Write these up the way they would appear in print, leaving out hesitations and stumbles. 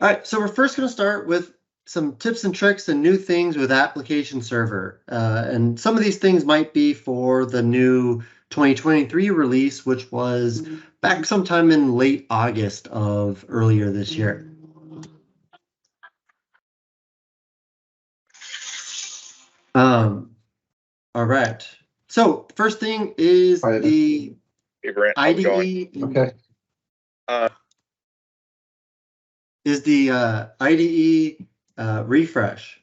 All right, so we're first going to start with some tips and tricks and new things with application server. And some of these things might be for the new 2023 release, which was back sometime in late August of earlier this year. All right. So first thing is the IDE. Okay. Is the IDE refresh.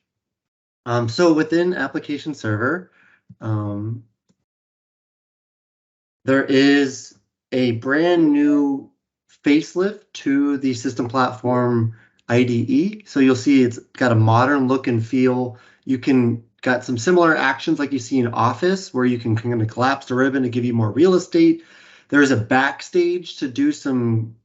So within application server, there is a brand new facelift to the System Platform IDE. So you'll see it's got a modern look and feel. You can got some similar actions like you see in Office, where you can kind of collapse the ribbon to give you more real estate. There's a backstage to do some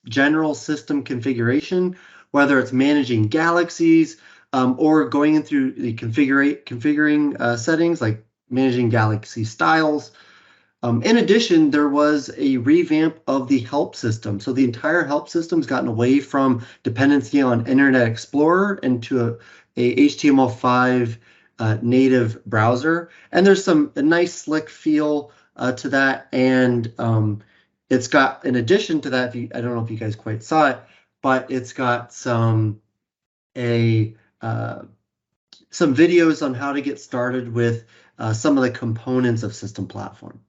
general system configuration, whether it's managing galaxies or going in through the configuring settings like managing galaxy styles. In addition, there was a revamp of the help system. So the entire help system has gotten away from dependency on Internet Explorer into a HTML5 native browser. And there's a nice slick feel to that. And it's got, in addition to that, I don't know if you guys quite saw it, but it's got some videos on how to get started with some of the components of System Platform.